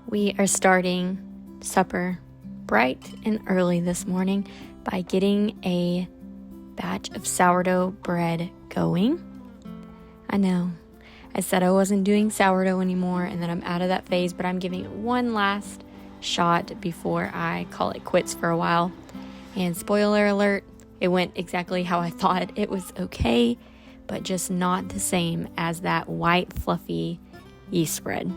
We are starting supper bright and early this morning by getting a batch of sourdough bread going. I know, I said I wasn't doing sourdough anymore and that I'm out of that phase, but I'm giving it one last shot before I call it quits for a while. And spoiler alert, it went exactly how I thought. It was okay, but just not the same as that white, fluffy yeast bread.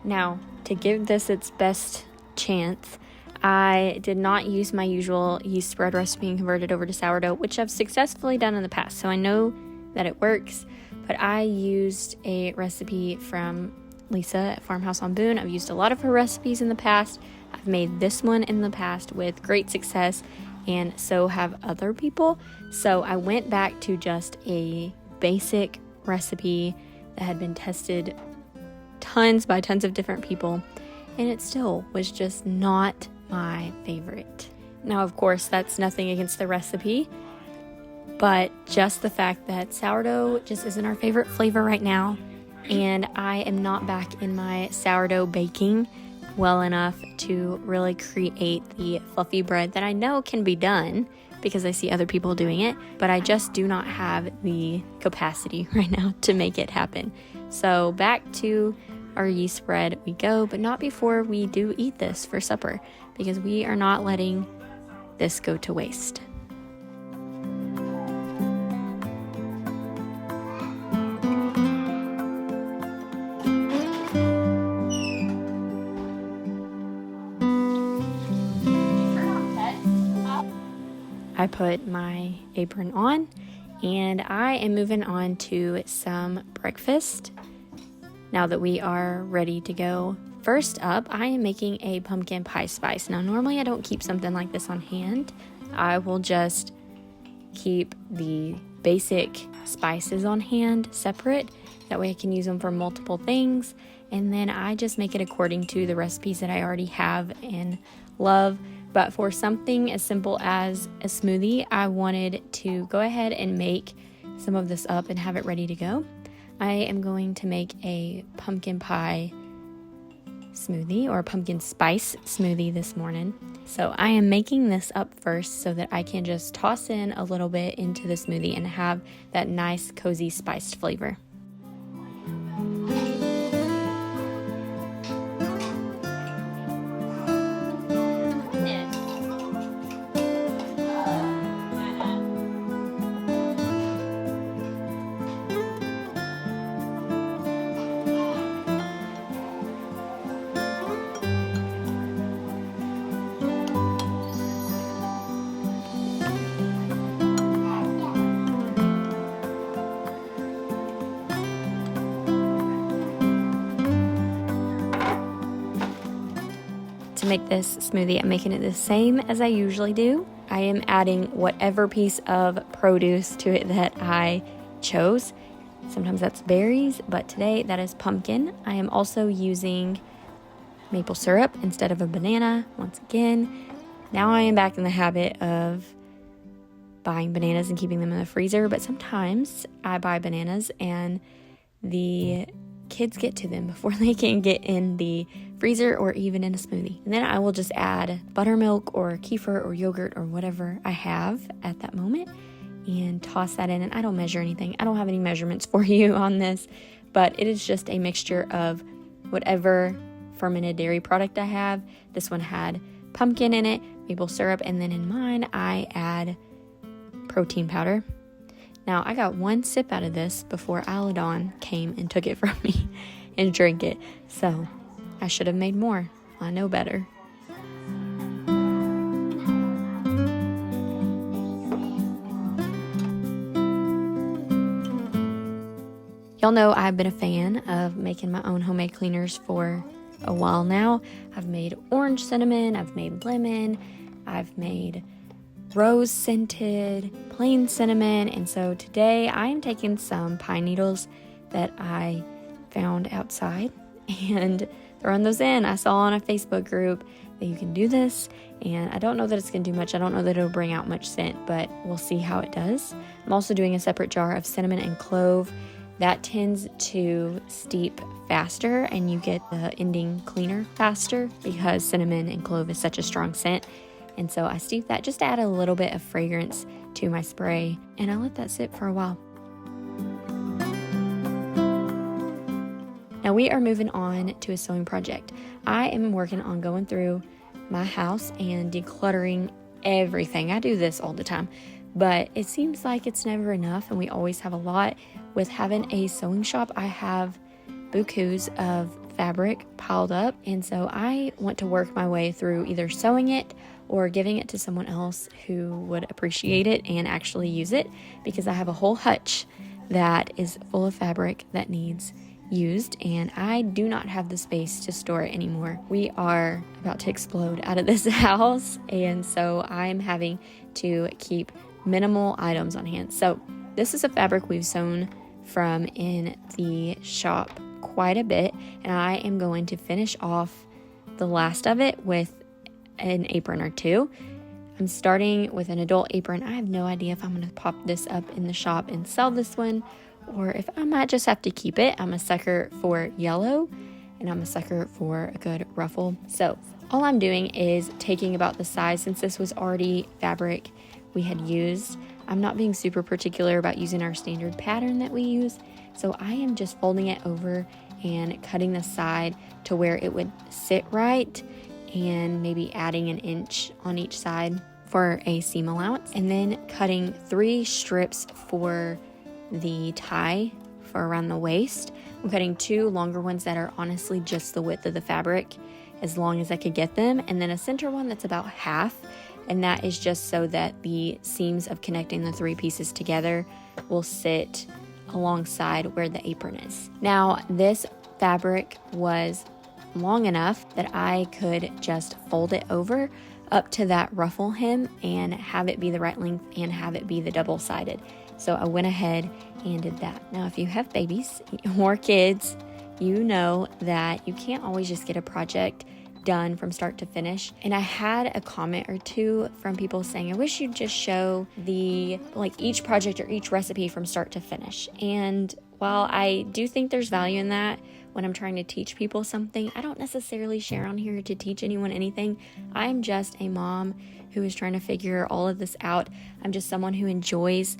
Now, to give this its best chance, I did not use my usual yeast bread recipe and convert it over to sourdough, which I've successfully done in the past, so I know that it works. But I used a recipe from Lisa at Farmhouse on Boone. I've used a lot of her recipes in the past. I've made this one in the past with great success, and so have other people. So I went back to just a basic recipe that had been tested tons of different people, and it still was just not my favorite. Now, of course, that's nothing against the recipe, but just the fact that sourdough just isn't our favorite flavor right now, and I am not back in my sourdough baking well enough to really create the fluffy bread that I know can be done because I see other people doing it, but I just do not have the capacity right now to make it happen. So back to our yeast bread we go, but not before we do eat this for supper, because we are not letting this go to waste. I put my apron on and I am moving on to some breakfast now that we are ready to go. First up, I am making a pumpkin pie spice. Now, normally I don't keep something like this on hand. I will just keep the basic spices on hand separate. That way I can use them for multiple things. And then I just make it according to the recipes that I already have and love. But for something as simple as a smoothie, I wanted to go ahead and make some of this up and have it ready to go. I am going to make a pumpkin pie smoothie or a pumpkin spice smoothie this morning. So I am making this up first so that I can just toss in a little bit into the smoothie and have that nice, cozy, spiced flavor. To make this smoothie, I'm making it the same as I usually do. I am adding whatever piece of produce to it that I chose. Sometimes that's berries, but today that is pumpkin. I am also using maple syrup instead of a banana. Once again, now I am back in the habit of buying bananas and keeping them in the freezer, but sometimes I buy bananas and the kids get to them before they can get in the freezer or even in a smoothie. And then I will just add buttermilk or kefir or yogurt or whatever I have at that moment and toss that in. And I don't measure anything. I don't have any measurements for you on this, but it is just a mixture of whatever fermented dairy product I have. This one had pumpkin in it, maple syrup, and then in mine I add protein powder. Now, I got one sip out of this before Aladon came and took it from me and drank it. So I should have made more. I know better. Y'all know I've been a fan of making my own homemade cleaners for a while now. I've made orange cinnamon, I've made lemon, I've made rose scented, plain cinnamon, and so today I am taking some pine needles that I found outside and throwing those in. I saw on a Facebook group that you can do this, and I don't know that it's going to do much. I don't know that it'll bring out much scent, but we'll see how it does. I'm also doing a separate jar of cinnamon and clove that tends to steep faster and you get the ending cleaner faster because cinnamon and clove is such a strong scent. And so I steep that just to add a little bit of fragrance to my spray, and I let that sit for a while. Now we are moving on to a sewing project. I am working on going through my house and decluttering everything. I do this all the time, but it seems like it's never enough and we always have a lot. With having a sewing shop, I have bukus of fabric piled up, and so I want to work my way through either sewing it or giving it to someone else who would appreciate it and actually use it, because I have a whole hutch that is full of fabric that needs used and I do not have the space to store it anymore. We are about to explode out of this house, and so I'm having to keep minimal items on hand. So this is a fabric we've sewn from in the shop quite a bit, and I am going to finish off the last of it with an apron or two. I'm starting with an adult apron. I have no idea if I'm going to pop this up in the shop and sell this one, or if I might just have to keep it. I'm a sucker for yellow, and I'm a sucker for a good ruffle. So all I'm doing is taking about the size, since this was already fabric we had used. I'm not being super particular about using our standard pattern that we use, so I am just folding it over and cutting the side to where it would sit right, and maybe adding an inch on each side for a seam allowance, and then cutting 3 strips for the tie for around the waist. I'm cutting 2 longer ones that are honestly just the width of the fabric, as long as I could get them, and then a center one that's about half, and that is just so that the seams of connecting the 3 pieces together will sit alongside where the apron is. Now, this fabric was long enough that I could just fold it over up to that ruffle hem and have it be the right length and have it be the double-sided. So I went ahead and did that. Now, if you have babies or kids, you know that you can't always just get a project done from start to finish. And I had a comment or two from people saying, I wish you'd just show each project or each recipe from start to finish. And while I do think there's value in that, when I'm trying to teach people something, I don't necessarily share on here to teach anyone anything. I'm just a mom who is trying to figure all of this out. I'm just someone who enjoys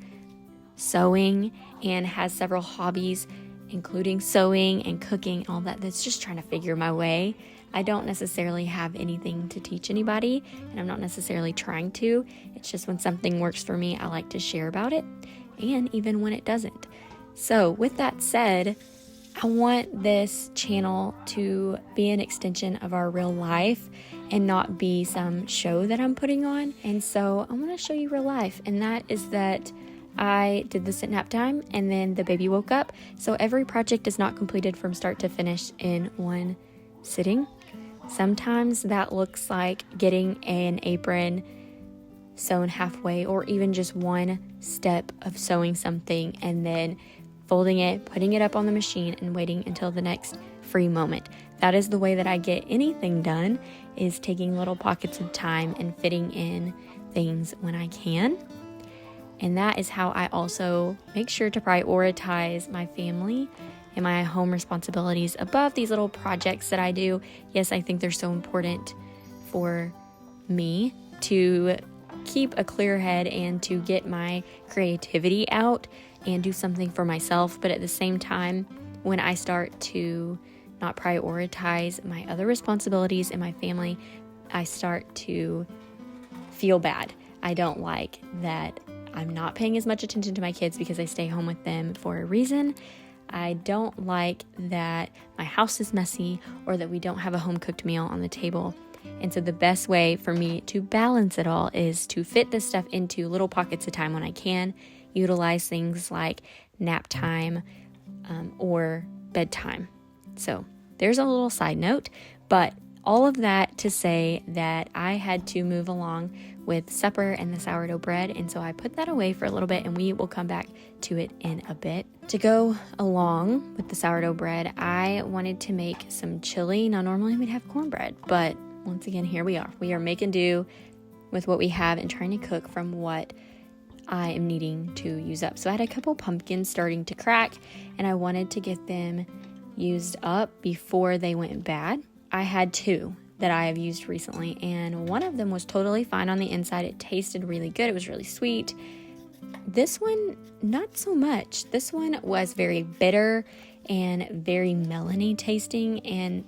sewing and has several hobbies, including sewing and cooking and all that, that's just trying to figure my way. I don't necessarily have anything to teach anybody, and I'm not necessarily trying to. It's just when something works for me, I like to share about it, and even when it doesn't. So with that said, I want this channel to be an extension of our real life and not be some show that I'm putting on. And so I want to show you real life, and that is that I did this at nap time and then the baby woke up. So every project is not completed from start to finish in one sitting. Sometimes that looks like getting an apron sewn halfway, or even just one step of sewing something and then folding it, putting it up on the machine, and waiting until the next free moment. That is the way that I get anything done, is taking little pockets of time and fitting in things when I can. And that is how I also make sure to prioritize my family and my home responsibilities above these little projects that I do. Yes, I think they're so important for me to keep a clear head and to get my creativity out and do something for myself. But at the same time, when I start to not prioritize my other responsibilities in my family, I start to feel bad. I don't like that I'm not paying as much attention to my kids because I stay home with them for a reason. I don't like that my house is messy or that we don't have a home-cooked meal on the table. And so the best way for me to balance it all is to fit this stuff into little pockets of time when I can, utilize things like nap time or bedtime. So there's a little side note, but all of that to say that I had to move along with supper and the sourdough bread, and so I put that away for a little bit, and we will come back to it in a bit. To go along with the sourdough bread, I wanted to make some chili. Now, normally we'd have cornbread, but once again, here we are. We are making do with what we have and trying to cook from what I am needing to use up. So I had a couple pumpkins starting to crack, and I wanted to get them used up before they went bad. I had 2 that I have used recently, and one of them was totally fine on the inside. It tasted really good. It was really sweet. This one, not so much. This one was very bitter and very melony tasting, and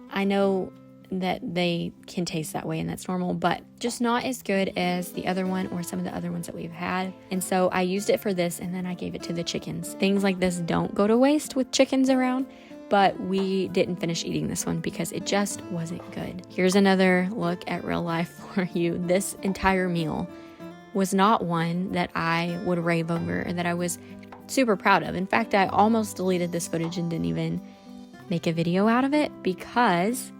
I know that they can taste that way and that's normal, but just not as good as the other one or some of the other ones that we've had. And so I used it for this, and then I gave it to the chickens. Things like this don't go to waste with chickens around, but we didn't finish eating this one because it just wasn't good. Here's another look at real life for you. This entire meal was not one that I would rave over or that I was super proud of. In fact, I almost deleted this footage and didn't even make a video out of it because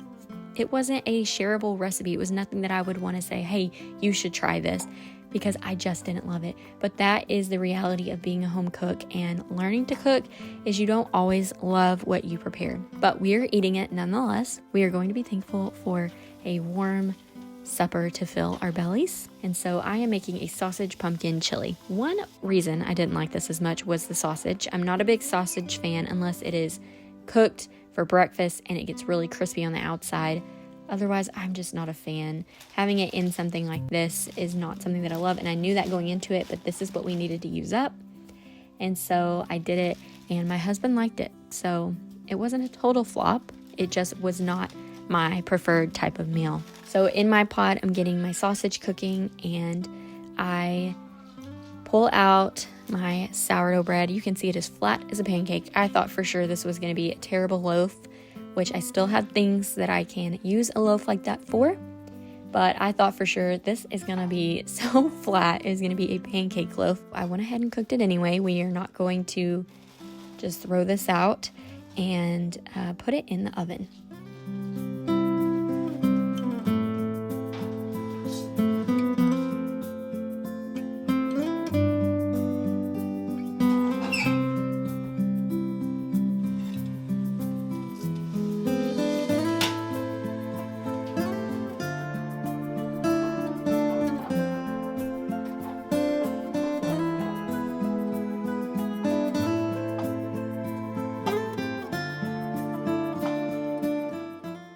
it wasn't a shareable recipe. It was nothing that I would want to say, hey, you should try this, because I just didn't love it. But that is the reality of being a home cook, and learning to cook is you don't always love what you prepare. But we are eating it nonetheless. We are going to be thankful for a warm supper to fill our bellies. And so I am making a sausage pumpkin chili. One reason I didn't like this as much was the sausage. I'm not a big sausage fan unless it is cooked for breakfast and it gets really crispy on the outside. Otherwise, I'm just not a fan. Having it in something like this is not something that I love, and I knew that going into it, but this is what we needed to use up. And so I did it, and my husband liked it. So it wasn't a total flop. It just was not my preferred type of meal. So in my pot, I'm getting my sausage cooking, and I pull out my sourdough bread. You can see it is flat as a pancake. I thought for sure this was going to be a terrible loaf, which I still have things that I can use a loaf like that for. But I thought for sure this is going to be so flat. It's going to be a pancake loaf. I went ahead and cooked it anyway. We are not going to just throw this out and put it in the oven.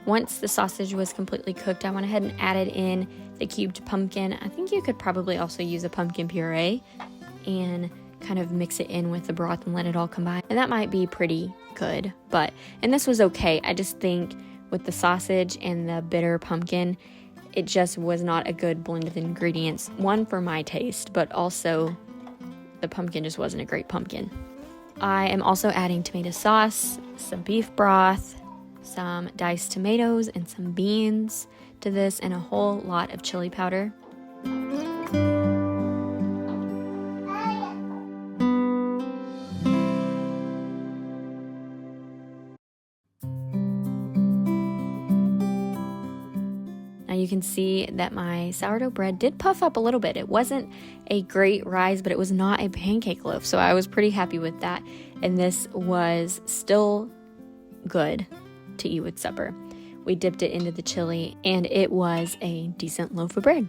Once the sausage was completely cooked, I went ahead and added in the cubed pumpkin. I think you could probably also use a pumpkin puree and kind of mix it in with the broth and let it all combine. And that might be pretty good, and this was okay. I just think with the sausage and the bitter pumpkin, it just was not a good blend of ingredients. One, for my taste, but also the pumpkin just wasn't a great pumpkin. I am also adding tomato sauce, some beef broth, some diced tomatoes, and some beans to this, and a whole lot of chili powder. Now you can see that my sourdough bread did puff up a little bit. It wasn't a great rise, but it was not a pancake loaf, so I was pretty happy with that. And this was still good to eat with supper. We dipped it into the chili, and it was a decent loaf of bread.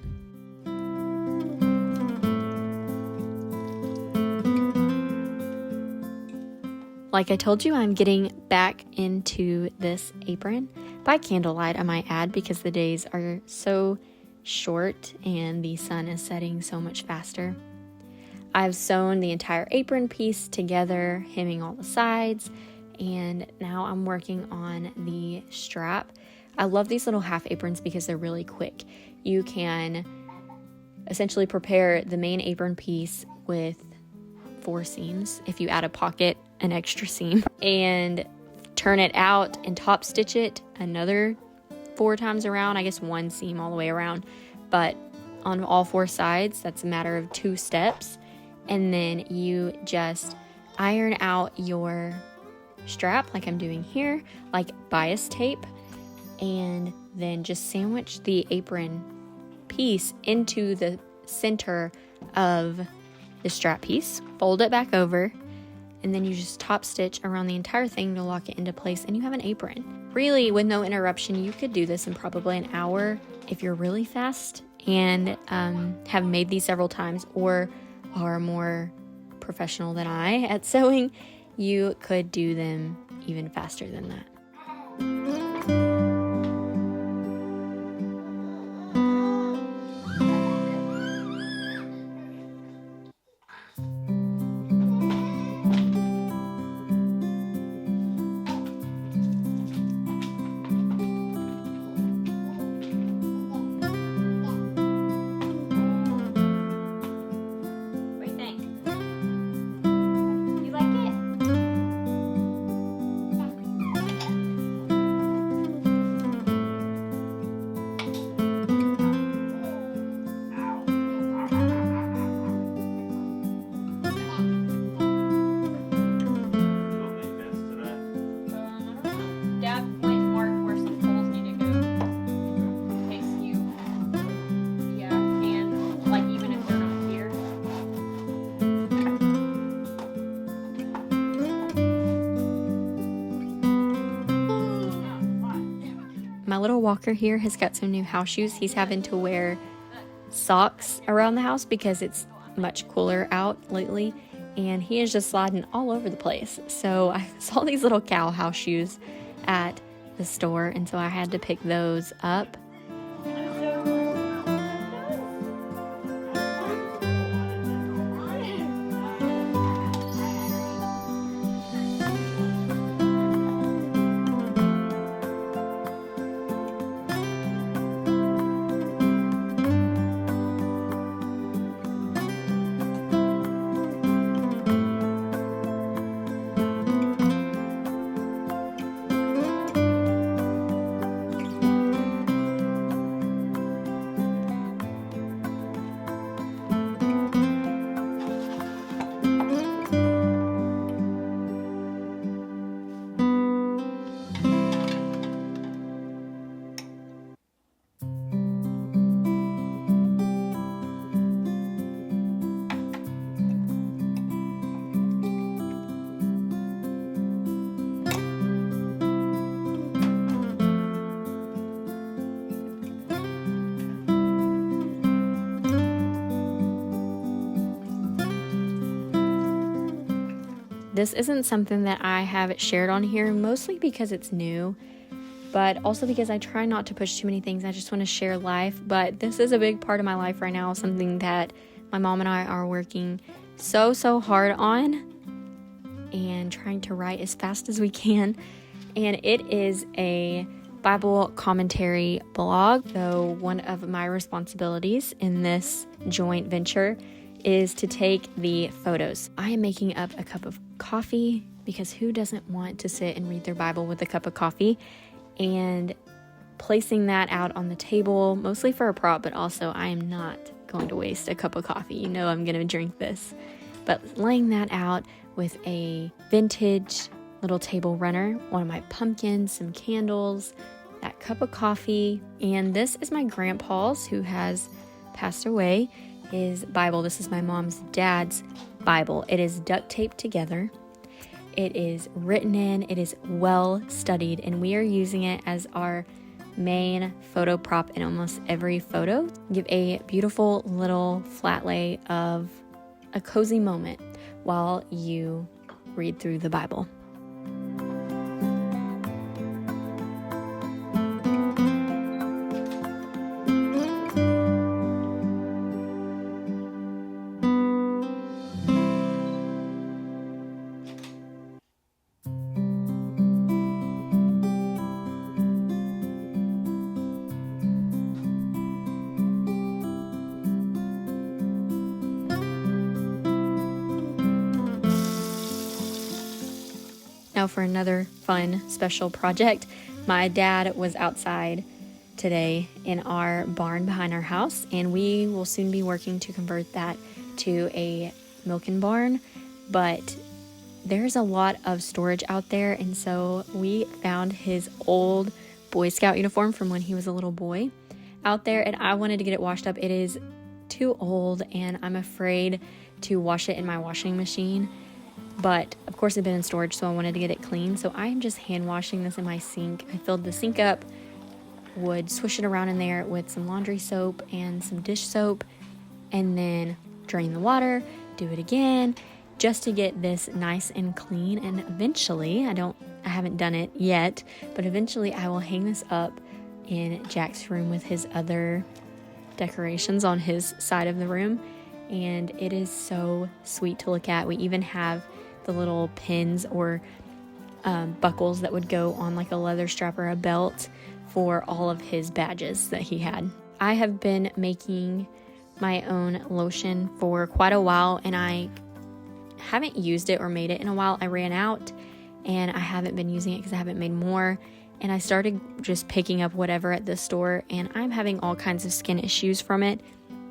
Like I told you, I'm getting back into this apron by candlelight, I might add, because the days are so short and the sun is setting so much faster. I've sewn the entire apron piece together, hemming all the sides, and now I'm working on the strap. I love these little half aprons because they're really quick. You can essentially prepare the main apron piece with 4 seams. If you add a pocket, an extra seam, and turn it out and top stitch it another 4 times around. I guess 1 seam all the way around, but on all 4 sides, that's a matter of 2 steps. And then you just iron out your strap like I'm doing here, like bias tape, and then just sandwich the apron piece into the center of the strap piece, fold it back over, and then you just top stitch around the entire thing to lock it into place, and you have an apron. Really, with no interruption, you could do this in probably an hour if you're really fast and have made these several times, or are more professional than I at sewing, you could do them even faster than that. My little walker here has got some new house shoes. He's having to wear socks around the house because it's much cooler out lately, and he is just sliding all over the place. So I saw these little cow house shoes at the store, and so I had to pick those up. This isn't something that I have shared on here, mostly because it's new, but also because I try not to push too many things. I just want to share life, but this is a big part of my life right now, something that my mom and I are working so hard on and trying to write as fast as we can, and it is a Bible commentary blog. So one of my responsibilities in this joint venture is to take the photos. I am making up a cup of coffee because who doesn't want to sit and read their Bible with a cup of coffee, and placing that out on the table, mostly for a prop, but also I am not going to waste a cup of coffee. You know I'm going to drink this. But laying that out with a vintage little table runner, one of my pumpkins, some candles, that cup of coffee, and this is my grandpa's, who has passed away, his Bible. This is my mom's dad's Bible. It is duct taped together. It is written in. It is well studied, and we are using it as our main photo prop in almost every photo. Give a beautiful little flat lay of a cozy moment while you read through the Bible. Now for another fun, special project. My dad was outside today in our barn behind our house, and we will soon be working to convert that to a milking barn, but there's a lot of storage out there, and so we found his old Boy Scout uniform from when he was a little boy out there, and I wanted to get it washed up. It is too old, and I'm afraid to wash it in my washing machine. But of course it's been in storage, so I wanted to get it clean. So I am just hand washing this in my sink. I filled the sink up, would swish it around in there with some laundry soap and some dish soap, and then drain the water, do it again, just to get this nice and clean. And eventually, I haven't done it yet, but eventually I will hang this up in Jack's room with his other decorations on his side of the room. And it is so sweet to look at. We even have the little pins or buckles that would go on like a leather strap or a belt for all of his badges that he had. I have been making my own lotion for quite a while, and I haven't used it or made it in a while. I ran out and I haven't been using it because I haven't made more, and I started just picking up whatever at the store, and I'm having all kinds of skin issues from it.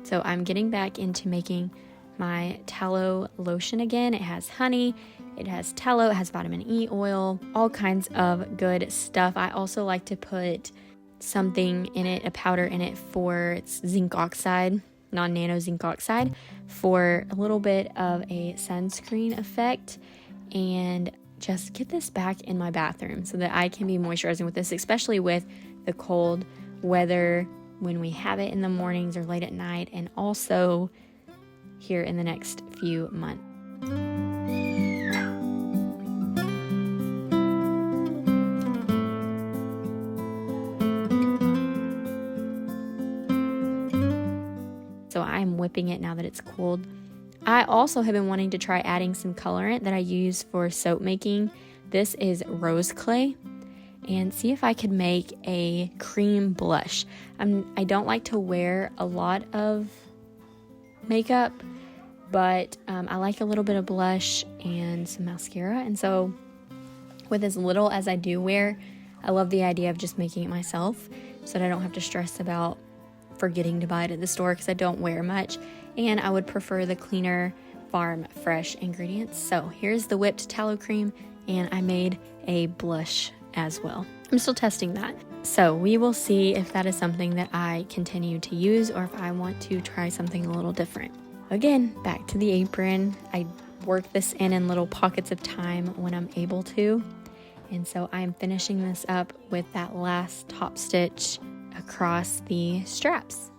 So I'm getting back into making my tallow lotion again. It has honey, it has tallow, it has vitamin E oil, all kinds of good stuff. I also like to put something in it, a powder in it for zinc oxide, non-nano zinc oxide, for a little bit of a sunscreen effect, and just get this back in my bathroom so that I can be moisturizing with this, especially with the cold weather when we have it in the mornings or late at night, and also here in the next few months. So I'm whipping it now that it's cooled. I also have been wanting to try adding some colorant that I use for soap making. This is rose clay, and see if I could make a cream blush. I don't like to wear a lot of makeup, but I like a little bit of blush and some mascara, and so with as little as I do wear, I love the idea of just making it myself so that I don't have to stress about forgetting to buy it at the store because I don't wear much, and I would prefer the cleaner farm fresh ingredients. So here's the whipped tallow cream, and I made a blush as well. I'm still testing that, so we will see if that is something that I continue to use or if I want to try something a little different. Again, back to the apron. I work this in little pockets of time when I'm able to, and so I'm finishing this up with that last top stitch across the straps.